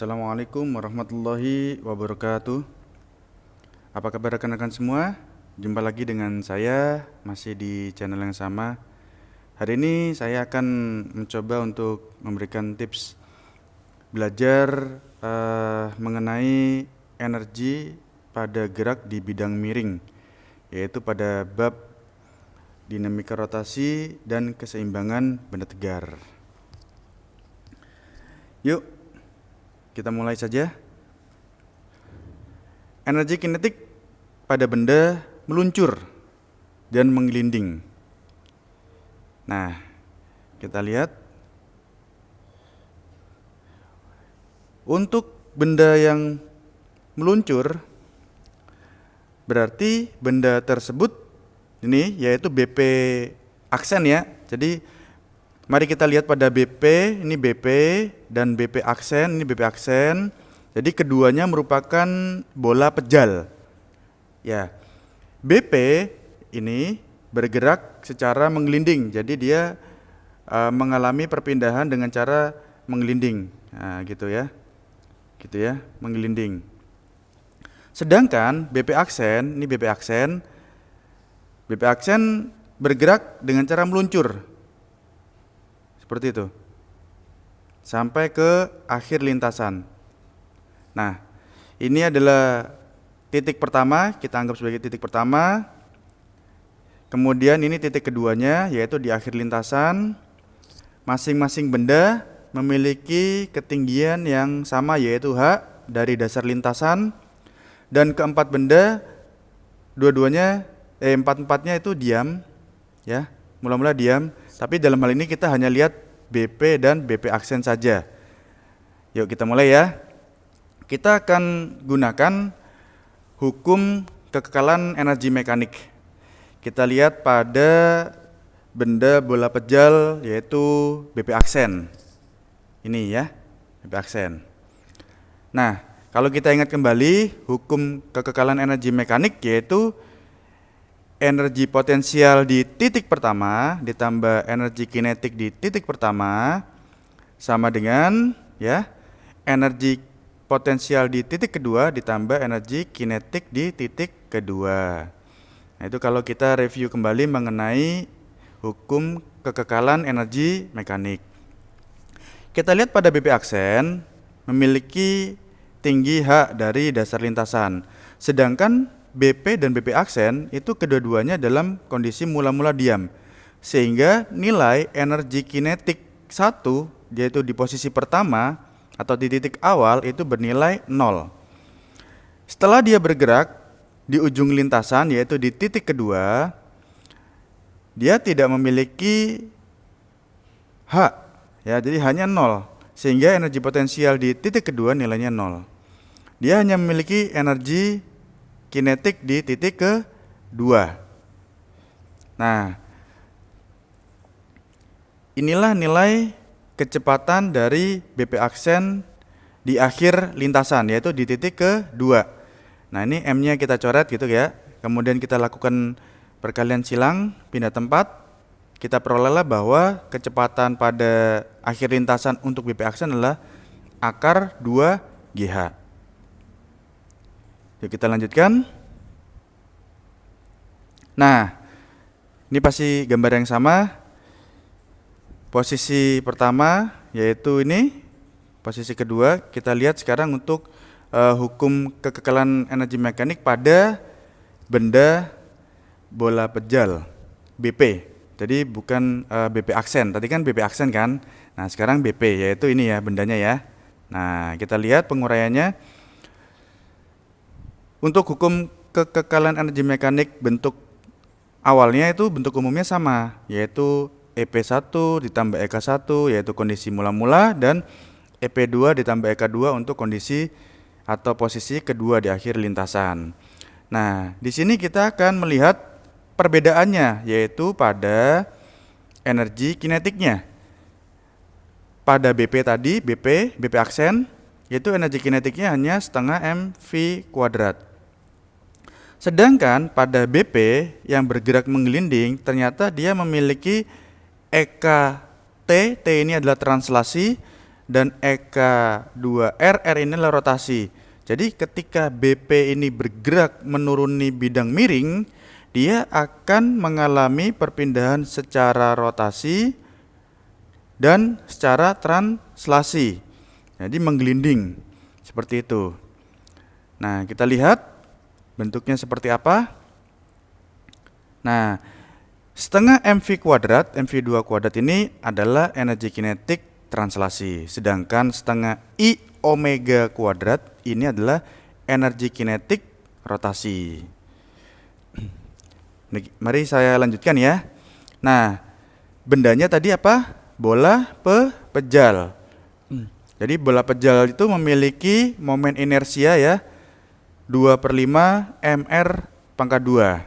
Assalamualaikum warahmatullahi wabarakatuh. Apa kabar rekan-rekan semua? Jumpa lagi dengan saya, masih di channel yang sama. Hari ini saya akan mencoba untuk memberikan tips belajar mengenai energi pada gerak di bidang miring, yaitu pada bab dinamika rotasi dan keseimbangan benda tegar. Yuk, kita mulai saja. Energi kinetik pada benda meluncur dan menggelinding. Nah, kita lihat. Untuk benda yang meluncur, berarti benda tersebut ini yaitu BP aksen ya. Jadi mari kita lihat pada BP, ini BP dan BP aksen, ini BP aksen. Jadi keduanya merupakan bola pejal. Ya. BP ini bergerak secara menggelinding. Jadi dia mengalami perpindahan dengan cara menggelinding. Nah, gitu ya. Gitu ya, menggelinding. Sedangkan BP aksen, ini BP aksen. BP aksen bergerak dengan cara meluncur. Seperti itu. Sampai ke akhir lintasan. Nah, ini adalah titik pertama, kita anggap sebagai titik pertama. Kemudian ini titik keduanya, yaitu di akhir lintasan. Masing-masing benda memiliki ketinggian yang sama, yaitu H dari dasar lintasan. Dan keempat benda, dua-duanya, empat-empatnya itu diam, ya, mula-mula diam. Tapi dalam hal ini kita hanya lihat BP dan BP aksen saja. Yuk kita mulai ya. Kita akan gunakan hukum kekekalan energi mekanik. Kita lihat pada benda bola pejal yaitu BP aksen. Ini ya, BP aksen. Nah, kalau kita ingat kembali hukum kekekalan energi mekanik yaitu energi potensial di titik pertama ditambah energi kinetik di titik pertama sama dengan ya energi potensial di titik kedua ditambah energi kinetik di titik kedua. Nah, itu kalau kita review kembali mengenai hukum kekekalan energi mekanik. Kita lihat pada BP aksen memiliki tinggi H dari dasar lintasan. Sedangkan BP dan BP aksen itu kedua-duanya dalam kondisi mula-mula diam. Sehingga nilai energi kinetik 1 yaitu di posisi pertama atau di titik awal itu bernilai 0. Setelah dia bergerak di ujung lintasan yaitu di titik kedua, dia tidak memiliki H, ya, jadi hanya 0. Sehingga energi potensial di titik kedua nilainya 0. Dia hanya memiliki energi kinetik di titik kedua. Nah, inilah nilai kecepatan dari BP aksen di akhir lintasan, yaitu di titik kedua. Nah, ini M-nya kita coret gitu ya. Kemudian kita lakukan perkalian silang, pindah tempat. Kita perolehlah bahwa kecepatan pada akhir lintasan untuk BP aksen adalah akar 2 GH. Yuk kita lanjutkan. Nah, ini pasti gambar yang sama. Posisi pertama yaitu ini. Posisi kedua kita lihat sekarang untuk hukum kekekalan energi mekanik pada benda bola pejal BP. Jadi bukan BP aksen. Tadi kan BP aksen kan. Nah, sekarang BP yaitu ini ya bendanya ya. Nah, kita lihat penguraiannya. Untuk hukum kekekalan energi mekanik bentuk awalnya itu bentuk umumnya sama, yaitu EP1 ditambah EK1 yaitu kondisi mula-mula dan EP2 ditambah EK2 untuk kondisi atau posisi kedua di akhir lintasan. Nah, di sini kita akan melihat perbedaannya yaitu pada energi kinetiknya. Pada BP tadi, BP aksen, yaitu energi kinetiknya hanya setengah mv kuadrat. Sedangkan pada BP yang bergerak menggelinding ternyata dia memiliki EKT, T ini adalah translasi, dan EK2R, R ini adalah rotasi. Jadi ketika BP ini bergerak menuruni bidang miring, dia akan mengalami perpindahan secara rotasi dan secara translasi. Jadi menggelinding seperti itu. Nah, kita lihat bentuknya seperti apa. Nah, setengah mv kuadrat, mv2 kuadrat ini adalah energi kinetik translasi, sedangkan setengah I omega kuadrat ini adalah energi kinetik rotasi. Mari saya lanjutkan ya. Nah, bendanya tadi apa? Bola pejal. Jadi bola pejal itu memiliki momen inersia ya, 2/5 mr pangkat 2.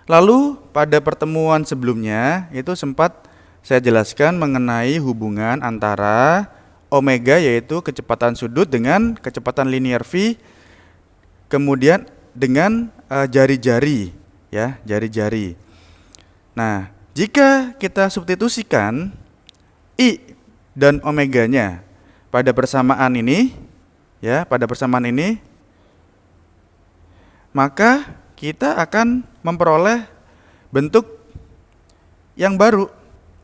Lalu pada pertemuan sebelumnya itu sempat saya jelaskan mengenai hubungan antara omega, yaitu kecepatan sudut, dengan kecepatan linear v, kemudian dengan jari-jari ya, jari-jari. Nah, jika kita substitusikan I dan omeganya pada persamaan ini ya, maka kita akan memperoleh bentuk yang baru.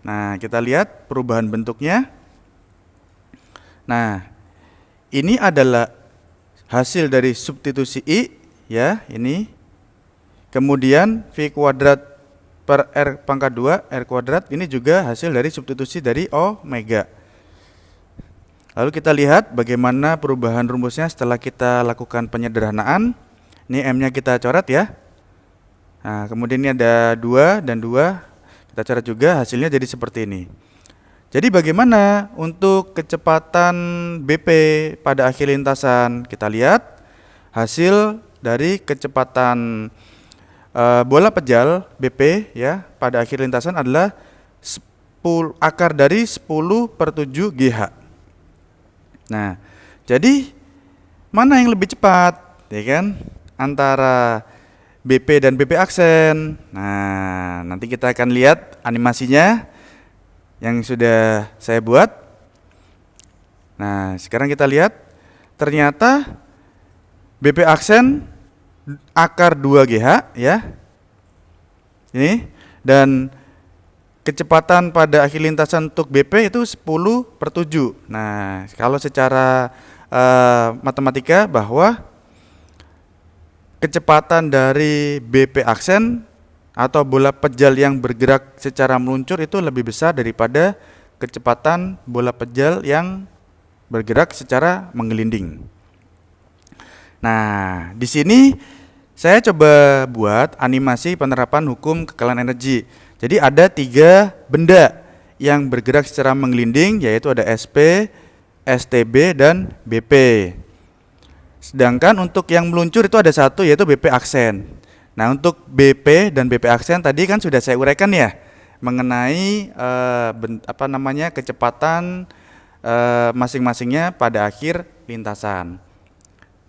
Nah, kita lihat perubahan bentuknya. Nah, ini adalah hasil dari substitusi I ya, ini. Kemudian V kuadrat per R pangkat 2, R kuadrat, ini juga hasil dari substitusi dari omega. Lalu kita lihat bagaimana perubahan rumusnya setelah kita lakukan penyederhanaan. Ini M-nya kita coret ya. Nah, kemudian ini ada 2 dan 2. Kita coret juga, hasilnya jadi seperti ini. Jadi bagaimana untuk kecepatan BP pada akhir lintasan? Kita lihat hasil dari kecepatan bola pejal BP ya pada akhir lintasan adalah 10 akar dari 10/7 GH. Nah, jadi mana yang lebih cepat, ya kan? Antara BP dan BP aksen. Nah, nanti kita akan lihat animasinya yang sudah saya buat. Nah, sekarang kita lihat ternyata BP aksen akar 2 GH ya. Ini, dan kecepatan pada akhir lintasan untuk BP itu 10/7. Nah, kalau secara matematika bahwa kecepatan dari BP aksen atau bola pejal yang bergerak secara meluncur itu lebih besar daripada kecepatan bola pejal yang bergerak secara menggelinding. Nah, di sini saya coba buat animasi penerapan hukum kekalahan energi. Jadi ada 3 benda yang bergerak secara menggelinding, yaitu ada SP, STB, dan BP. Sedangkan untuk yang meluncur itu ada 1, yaitu BP aksen. Nah, untuk BP dan BP aksen tadi kan sudah saya uraikan ya, mengenai kecepatan masing-masingnya pada akhir lintasan.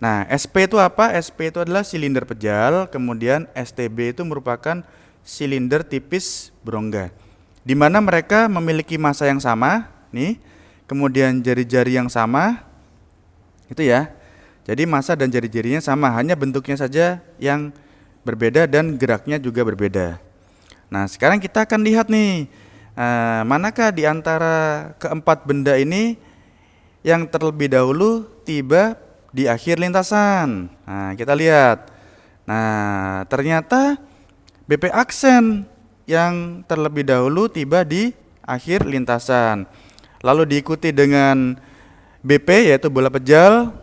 Nah, SP itu apa? SP itu adalah silinder pejal, kemudian STB itu merupakan silinder tipis berongga, di mana mereka memiliki massa yang sama, nih, kemudian jari-jari yang sama, itu ya. Jadi massa dan jari-jarinya sama, hanya bentuknya saja yang berbeda dan geraknya juga berbeda. Nah, sekarang kita akan lihat nih, manakah di antara keempat benda ini yang terlebih dahulu tiba di akhir lintasan. Nah, kita lihat. Nah, ternyata BP aksen yang terlebih dahulu tiba di akhir lintasan. Lalu diikuti dengan BP, yaitu bola pejal.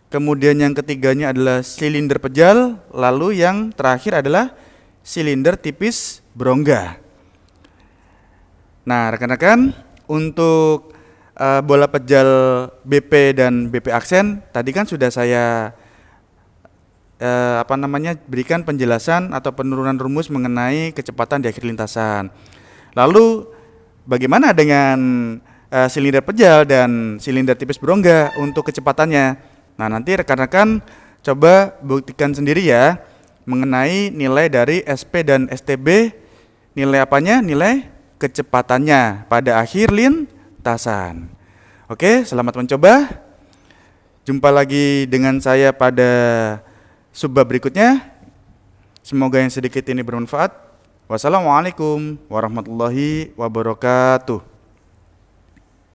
Kemudian yang ketiganya adalah silinder pejal. Lalu yang terakhir adalah silinder tipis berongga. Nah, rekan-rekan, untuk bola pejal BP dan BP aksen tadi kan sudah saya berikan penjelasan atau penurunan rumus mengenai kecepatan di akhir lintasan. Lalu bagaimana dengan silinder pejal dan silinder tipis berongga untuk kecepatannya? Nah, nanti rekan-rekan coba buktikan sendiri ya mengenai nilai dari SP dan STB. Nilai apanya? Nilai kecepatannya pada akhir lintasan. Oke, selamat mencoba. Jumpa lagi dengan saya pada subbab berikutnya. Semoga yang sedikit ini bermanfaat. Wassalamualaikum warahmatullahi wabarakatuh.